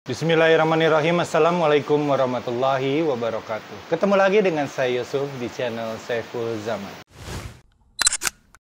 Bismillahirrahmanirrahim. Assalamualaikum warahmatullahi wabarakatuh. Ketemu lagi dengan saya Yusuf di channel Saiful Zaman.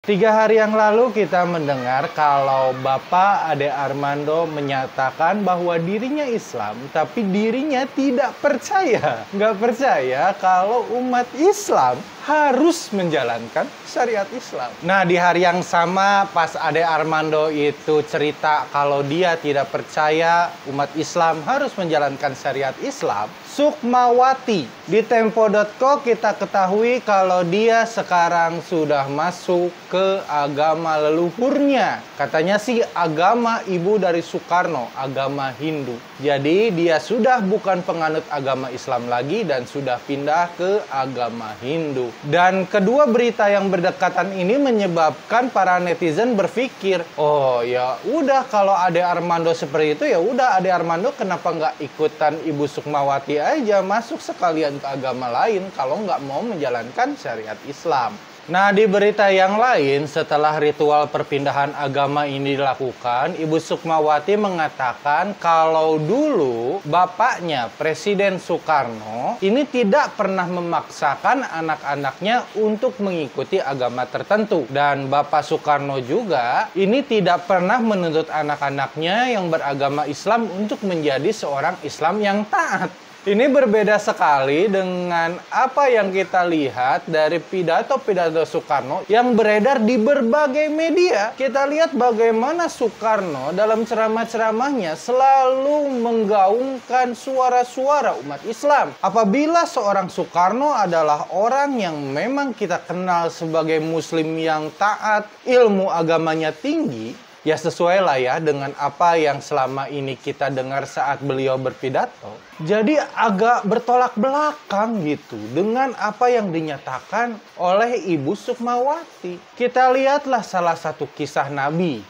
3 hari yang lalu kita mendengar kalau Bapak Ade Armando menyatakan bahwa dirinya Islam, tapi dirinya tidak percaya. Nggak percaya kalau umat Islam harus menjalankan syariat Islam. Nah, di hari yang sama pas Ade Armando itu cerita kalau dia tidak percaya umat Islam harus menjalankan syariat Islam, Sukmawati di Tempo.co kita ketahui kalau dia sekarang sudah masuk ke agama leluhurnya. Katanya sih agama ibu dari Soekarno, agama Hindu. Jadi dia sudah bukan penganut agama Islam lagi dan sudah pindah ke agama Hindu. Dan kedua berita yang berdekatan ini menyebabkan para netizen berpikir, oh ya udah kalau Ade Armando seperti itu ya udah Ade Armando kenapa nggak ikutan Ibu Sukmawati aja masuk sekalian ke agama lain kalau nggak mau menjalankan syariat Islam. Nah, di berita yang lain, setelah ritual perpindahan agama ini dilakukan, Ibu Sukmawati mengatakan kalau dulu bapaknya, Presiden Soekarno, ini tidak pernah memaksakan anak-anaknya untuk mengikuti agama tertentu. Dan Bapak Soekarno juga ini tidak pernah menuntut anak-anaknya yang beragama Islam untuk menjadi seorang Islam yang taat. Ini berbeda sekali dengan apa yang kita lihat dari pidato-pidato Soekarno yang beredar di berbagai media. Kita lihat bagaimana Soekarno dalam ceramah-ceramahnya selalu menggaungkan suara-suara umat Islam. Apabila seorang Soekarno adalah orang yang memang kita kenal sebagai muslim yang taat, ilmu agamanya tinggi, ya sesuai lah ya dengan apa yang selama ini kita dengar saat beliau berpidato. Jadi agak bertolak belakang gitu dengan apa yang dinyatakan oleh Ibu Sukmawati. Kita lihatlah salah satu kisah Nabi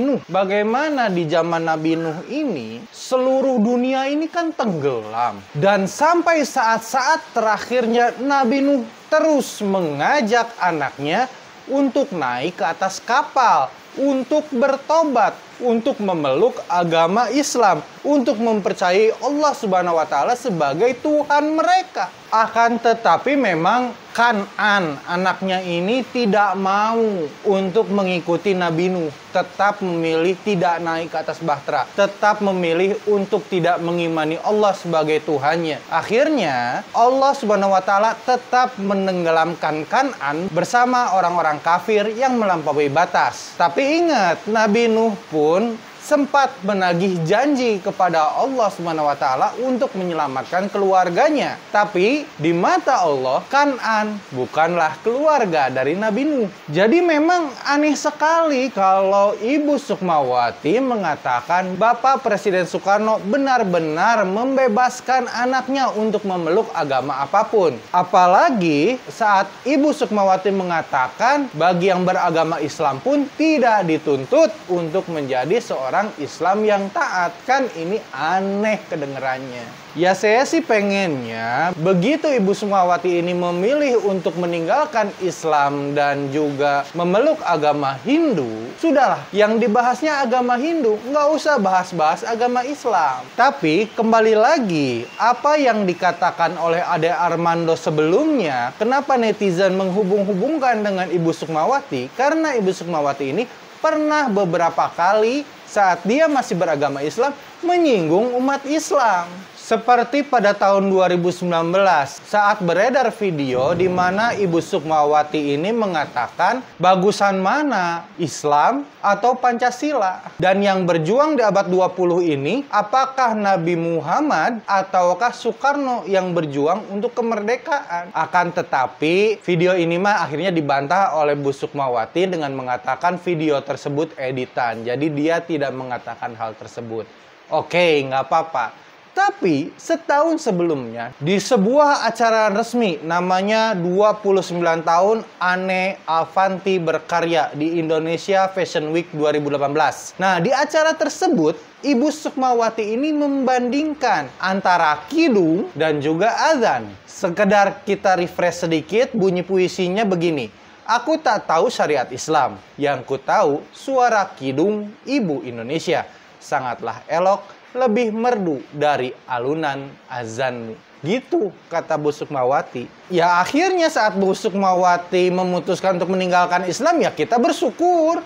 Nuh. Bagaimana di zaman Nabi Nuh ini seluruh dunia ini kan tenggelam. Dan sampai saat-saat terakhirnya Nabi Nuh terus mengajak anaknya untuk naik ke atas kapal, untuk bertobat, untuk memeluk agama Islam, untuk mempercayai Allah Subhanahu wa Ta'ala sebagai Tuhan mereka. Akan tetapi memang Kan'an, anaknya ini tidak mau untuk mengikuti Nabi Nuh, tetap memilih tidak naik ke atas bahtera, tetap memilih untuk tidak mengimani Allah sebagai Tuhannya. Akhirnya Allah Subhanahu wa Ta'ala tetap menenggelamkan Kan'an bersama orang-orang kafir yang melampaui batas. Tapi ingat, Nabi Nuh pun sempat menagih janji kepada Allah Subhanahu wa Ta'ala untuk menyelamatkan keluarganya. Tapi di mata Allah, Kan'an bukanlah keluarga dari Nabi Nuh. Jadi memang aneh sekali kalau Ibu Sukmawati mengatakan Bapak Presiden Soekarno benar-benar membebaskan anaknya untuk memeluk agama apapun. Apalagi saat Ibu Sukmawati mengatakan bagi yang beragama Islam pun tidak dituntut untuk menjadi seorang Islam yang taat. Kan ini aneh kedengerannya. Ya saya sih pengennya begitu Ibu Sukmawati ini memilih untuk meninggalkan Islam dan juga memeluk agama Hindu, sudahlah yang dibahasnya agama Hindu, nggak usah bahas-bahas agama Islam. Tapi kembali lagi, apa yang dikatakan oleh Ade Armando sebelumnya, kenapa netizen menghubung-hubungkan dengan Ibu Sukmawati? Karena Ibu Sukmawati ini pernah beberapa kali saat dia masih beragama Islam menyinggung umat Islam. Seperti pada tahun 2019 saat beredar video di mana Ibu Sukmawati ini mengatakan bagusan mana Islam atau Pancasila. Dan yang berjuang di abad 20 ini apakah Nabi Muhammad ataukah Soekarno yang berjuang untuk kemerdekaan. Akan tetapi video ini mah akhirnya dibantah oleh Bu Sukmawati dengan mengatakan video tersebut editan. Jadi dia tidak mengatakan hal tersebut. Oke, nggak apa-apa. Tapi setahun sebelumnya di sebuah acara resmi namanya 29 tahun Ane Avanti berkarya di Indonesia Fashion Week 2018. Nah, di acara tersebut Ibu Sukmawati ini membandingkan antara kidung dan juga azan. Sekedar kita refresh sedikit, bunyi puisinya begini. Aku tak tahu syariat Islam, yang ku tahu suara kidung Ibu Indonesia. Sangatlah elok lebih merdu dari alunan azanmu. Gitu kata Bu Sukmawati. Ya akhirnya saat Bu Sukmawati memutuskan untuk meninggalkan Islam, ya kita bersyukur.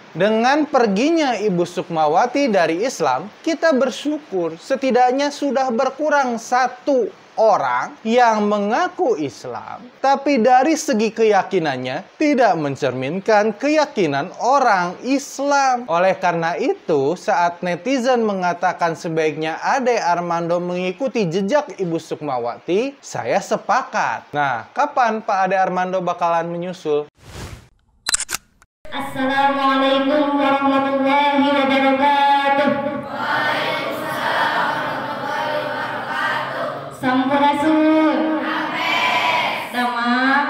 Dengan perginya Ibu Sukmawati dari Islam, kita bersyukur setidaknya sudah berkurang satu orang yang mengaku Islam, tapi dari segi keyakinannya tidak mencerminkan keyakinan orang Islam. Oleh karena itu, saat netizen mengatakan sebaiknya Ade Armando mengikuti jejak Ibu Sukmawati, saya sepakat. Nah, kapan Pak Ade Armando bakalan menyusul? Assalamualaikum warahmatullahi wabarakatuh. Sampurasun. Damang.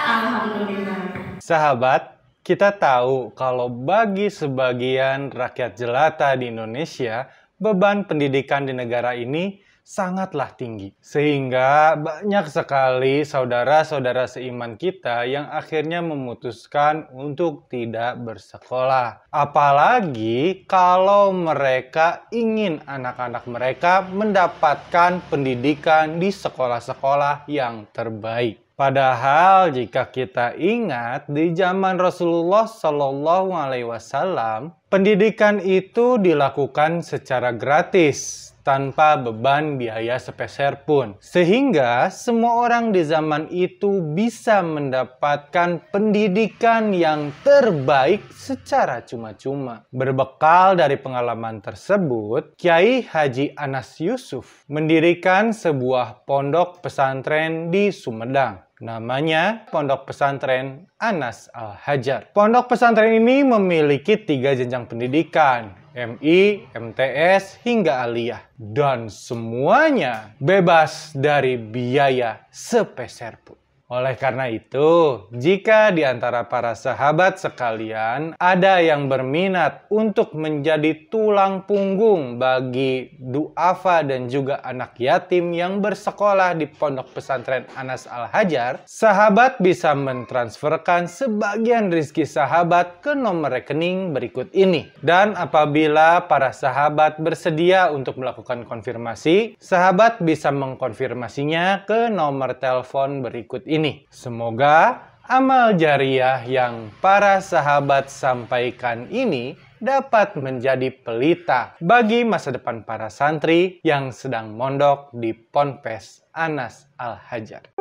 Alhamdulillah. Sahabat, kita tahu kalau bagi sebagian rakyat jelata di Indonesia, beban pendidikan di negara ini sangatlah tinggi. Sehingga banyak sekali saudara-saudara seiman kita yang akhirnya memutuskan untuk tidak bersekolah. Apalagi kalau mereka ingin anak-anak mereka mendapatkan pendidikan di sekolah-sekolah yang terbaik. Padahal jika kita ingat di zaman Rasulullah Shallallahu Alaihi Wasallam, pendidikan itu dilakukan secara gratis tanpa beban biaya sepeser pun. Sehingga semua orang di zaman itu bisa mendapatkan pendidikan yang terbaik secara cuma-cuma. Berbekal dari pengalaman tersebut, Kiai Haji Anas Yusuf mendirikan sebuah pondok pesantren di Sumedang. Namanya Pondok Pesantren Anas Al-Hajar. Pondok pesantren ini memiliki 3 jenjang pendidikan, MI, MTS, hingga aliyah. Dan semuanya bebas dari biaya sepeser pun. Oleh karena itu, jika di antara para sahabat sekalian ada yang berminat untuk menjadi tulang punggung bagi duafa dan juga anak yatim yang bersekolah di Pondok Pesantren Anas Al-Hajar, sahabat bisa mentransferkan sebagian rezeki sahabat ke nomor rekening berikut ini. Dan apabila para sahabat bersedia untuk melakukan konfirmasi, sahabat bisa mengkonfirmasinya ke nomor telepon berikut ini. Semoga amal jariah yang para sahabat sampaikan ini dapat menjadi pelita bagi masa depan para santri yang sedang mondok di Ponpes Anas Al-Hajar.